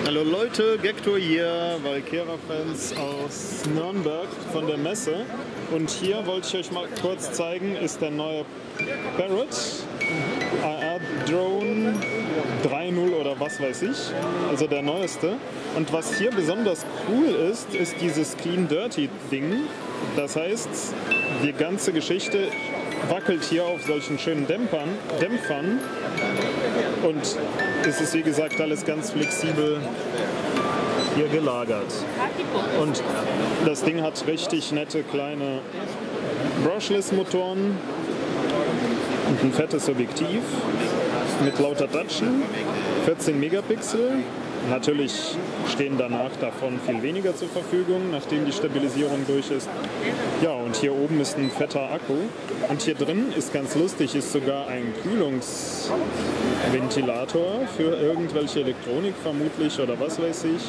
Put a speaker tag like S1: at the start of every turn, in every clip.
S1: Hallo Leute, Gektor hier, Valkera-Fans aus Nürnberg von der Messe. Und hier wollte ich euch mal kurz zeigen, ist der neue Parrot AR-Drone 3.0 oder was weiß ich, also der neueste. Und was hier besonders cool ist, ist dieses Clean Dirty Ding. Das heißt, die ganze Geschichte wackelt hier auf solchen schönen Dämpfern und es ist wie gesagt alles ganz flexibel hier gelagert. Und das Ding hat richtig nette kleine Brushless-Motoren und ein fettes Objektiv mit lauter Touchen, 14 Megapixel. Natürlich stehen danach davon viel weniger zur Verfügung, nachdem die Stabilisierung durch ist. Ja, und hier oben ist ein fetter Akku. Und hier drin ist ganz lustig, ist sogar ein Kühlungsventilator für irgendwelche Elektronik vermutlich oder was weiß ich.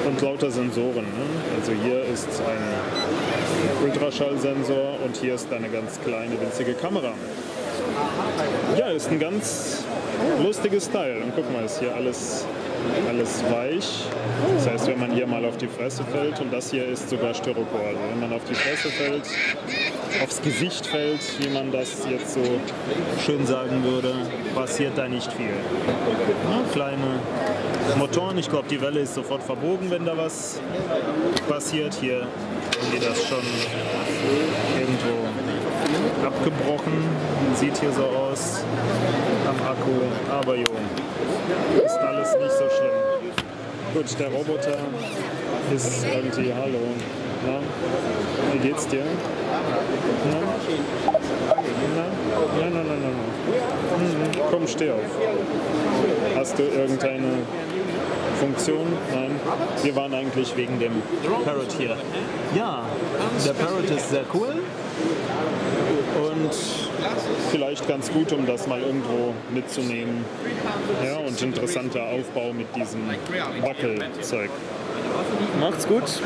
S1: Und lauter Sensoren. Ne? Also hier ist ein Ultraschallsensor und hier ist eine ganz kleine, winzige Kamera. Ja, ist ein ganz lustiges Teil. Und guck mal, ist hier alles weich. Das heißt, wenn man hier mal auf die Fresse fällt, und das hier ist sogar Styropor. Also wenn man auf die Fresse fällt, aufs Gesicht fällt, wie man das jetzt so schön sagen würde, passiert da nicht viel. Ja, kleine Motoren, ich glaube, die Welle ist sofort verbogen, wenn da was passiert. Hier geht das schon irgendwo abgebrochen, sieht hier so aus am Akku, aber jo, ist alles nicht so schlimm. Gut, der Roboter ist irgendwie, hallo, na, wie geht's dir? Na? Na? Komm, steh auf. Hast du irgendeine Funktion? Nein. Wir waren eigentlich wegen dem Parrot hier. Ja, der Parrot ist sehr cool und vielleicht ganz gut, um das mal irgendwo mitzunehmen. Ja, und interessanter Aufbau mit diesem Wackelzeug. Macht's gut!